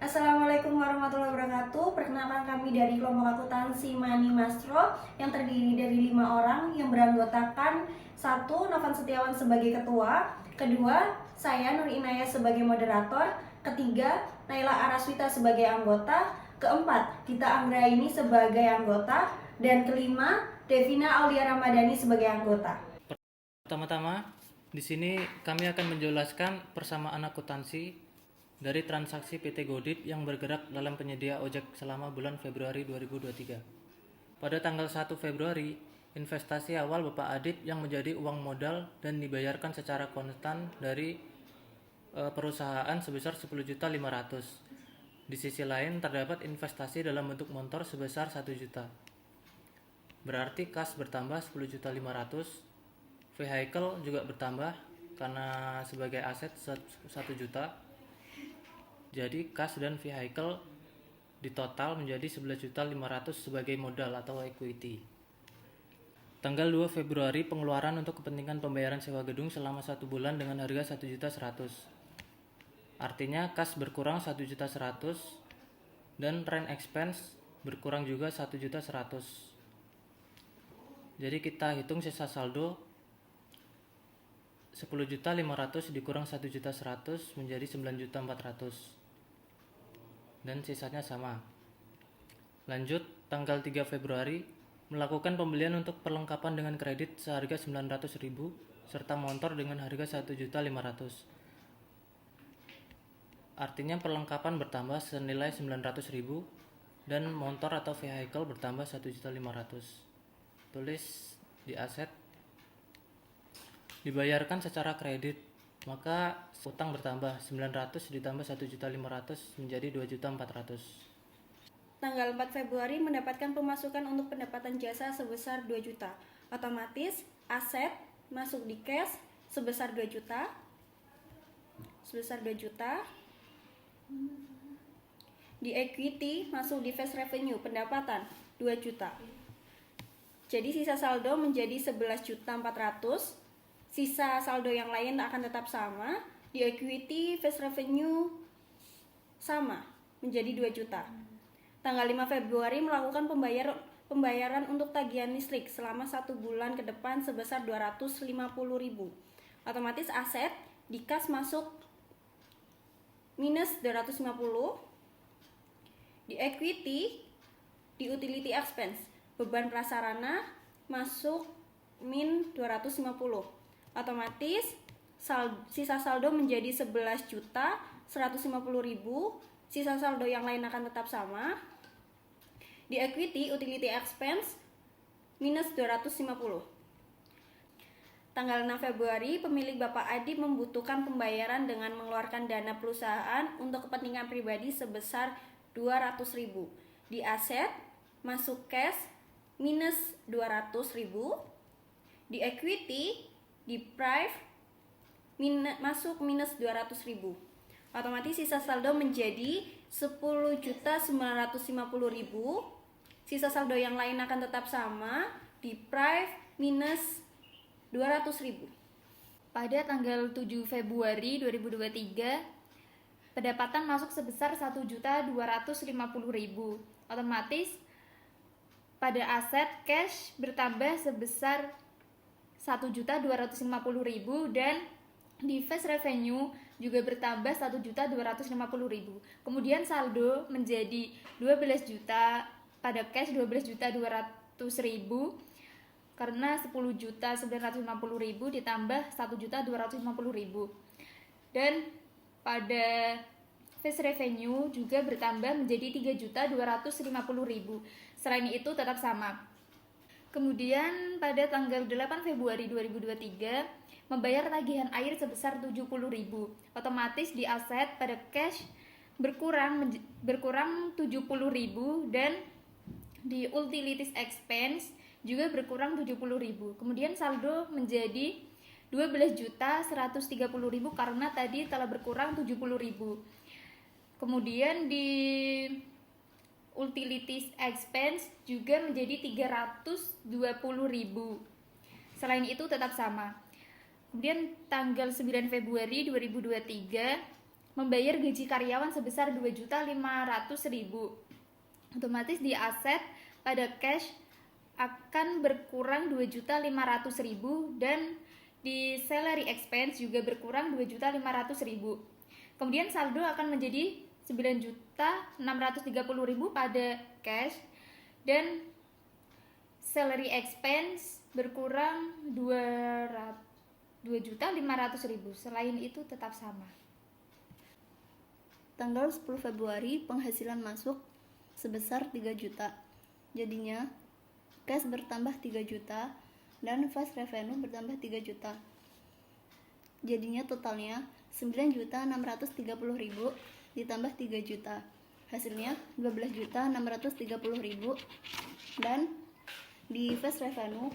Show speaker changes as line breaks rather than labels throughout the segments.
Assalamualaikum warahmatullahi wabarakatuh. Perkenalkan kami dari kelompok akuntansi Mani Mastro yang terdiri dari 5 orang yang beranggotakan: satu, Novan Setiawan sebagai ketua; kedua, saya Nur Inayah sebagai moderator; ketiga, Naila Araswita sebagai anggota; keempat, Dita Anggraini sebagai anggota; dan kelima, Devina Aulia Ramadhani sebagai anggota.
Pertama-tama, di sini kami akan menjelaskan persamaan akuntansi dari transaksi PT Godit yang bergerak dalam penyedia ojek selama bulan Februari 2023. Pada tanggal 1 Februari, investasi awal Bapak Adit yang menjadi uang modal dan dibayarkan secara konstan dari perusahaan sebesar 10.500.000. Di sisi lain terdapat investasi dalam bentuk motor sebesar 1 juta. Berarti kas bertambah 10.500.000. Vehicle juga bertambah karena sebagai aset 1 juta. Jadi kas dan vehicle di total menjadi 11.500.000 sebagai modal atau equity. Tanggal 2 Februari pengeluaran untuk kepentingan pembayaran sewa gedung selama 1 bulan dengan harga 1.100.000. Artinya kas berkurang 1.100.000 dan rent expense berkurang juga 1.100.000. Jadi kita hitung sisa saldo 10.500.000 dikurang 1.100.000 menjadi 9.400.000 dan sisanya sama. Lanjut, tanggal 3 Februari melakukan pembelian untuk perlengkapan dengan kredit seharga 900.000 serta motor dengan harga 1.500.000. Artinya perlengkapan bertambah senilai 900.000 dan motor atau vehicle bertambah 1.500.000. Tulis di aset. Dibayarkan secara kredit, maka utang bertambah 900 ditambah 1.500.000 menjadi 2.400.000.
Tanggal 4 Februari mendapatkan pemasukan untuk pendapatan jasa sebesar 2 juta. Otomatis aset masuk di cash sebesar 2 juta. Di equity masuk di fast revenue pendapatan 2 juta. Jadi sisa saldo menjadi 11.400.000. Sisa saldo yang lain akan tetap sama. Di equity fast revenue sama menjadi 2 juta. Tanggal 5 Februari melakukan pembayaran untuk tagihan listrik selama 1 bulan ke depan sebesar 250.000. Otomatis aset di kas masuk minus 250. Di equity, di utility expense, beban prasarana masuk min 250. Otomatis sisa saldo menjadi 11.150.000. Sisa saldo yang lain akan tetap sama. Di equity utility expense minus 250. Tanggal 6 Februari pemilik Bapak Adi membutuhkan pembayaran dengan mengeluarkan dana perusahaan untuk kepentingan pribadi sebesar 200.000. Di aset masuk cash minus 200.000. Di equity di prive masuk minus 200.000. Otomatis sisa saldo menjadi 10.950.000. Sisa saldo yang lain akan tetap sama. Di prive minus 200.000.
Pada tanggal 7 Februari 2023, pendapatan masuk sebesar 1.250.000. Otomatis pada aset cash bertambah sebesar 1.250.000 dan di fast revenue juga bertambah 1.250.000. Kemudian saldo menjadi 12 juta, pada cash 12.200.000 karena 10.950.000 ditambah 1.250.000. Dan pada fast revenue juga bertambah menjadi 3.250.000. Selain itu tetap sama. Kemudian pada tanggal 8 Februari 2023 membayar tagihan air sebesar 70.000. Otomatis di aset pada cash berkurang 70.000 dan di utilities expense juga berkurang 70.000. Kemudian saldo menjadi 12.130.000 karena tadi telah berkurang 70.000. Kemudian di utilities expense juga menjadi 320.000. Selain itu tetap sama. Kemudian tanggal 9 Februari 2023 membayar gaji karyawan sebesar 2.500.000. Otomatis di aset pada cash akan berkurang 2.500.000 dan di salary expense juga berkurang 2.500.000. Kemudian saldo akan menjadi 9.630.000 pada cash dan salary expense berkurang 2.500.000. Selain itu tetap sama.
Tanggal 10 Februari penghasilan masuk sebesar 3 juta. Jadinya cash bertambah 3 juta dan fast revenue bertambah 3 juta. Jadinya totalnya 9.630.000 ditambah 3 juta. Hasilnya 12.630.000 dan di fast revenue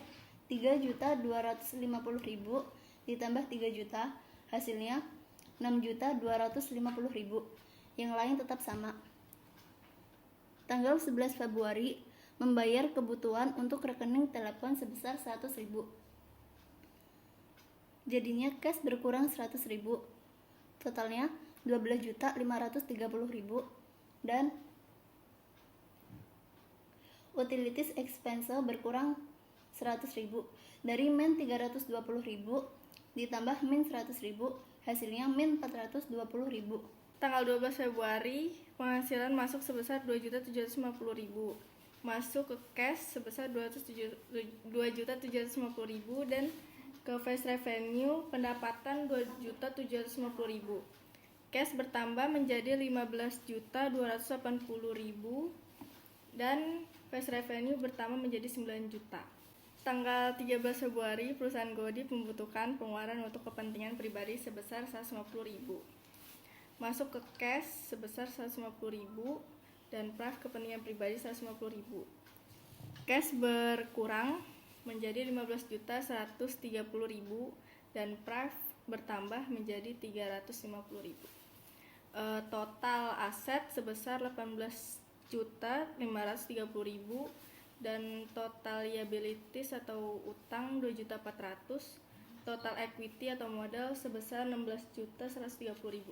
3.250.000 ditambah 3 juta. Hasilnya 6.250.000. Yang lain tetap sama. Tanggal 11 Februari membayar kebutuhan untuk rekening telepon sebesar 100.000. Jadinya cash berkurang 100.000. Totalnya 12.530.000 dan utilities expense berkurang 100.000. Dari min 320.000 ditambah min 100.000, hasilnya min 420.000.
Tanggal 12 Februari, penghasilan masuk sebesar 2.750.000. Masuk ke cash sebesar 2.750.000 dan ke fast revenue pendapatan 2.750.000. Cash bertambah menjadi 15.280.000 dan fast revenue bertambah menjadi 9 juta. Tanggal 13 Februari, perusahaan Godit membutuhkan pengeluaran untuk kepentingan pribadi sebesar 150.000. Masuk ke cash sebesar 150.000 dan pref kepentingan pribadi 150.000. Cash berkurang menjadi 15.130.000 dan pref bertambah menjadi 350.000. Total aset sebesar 18.530.000 dan total liabilities atau utang 2.400.000. Total equity atau modal sebesar 16.130.000.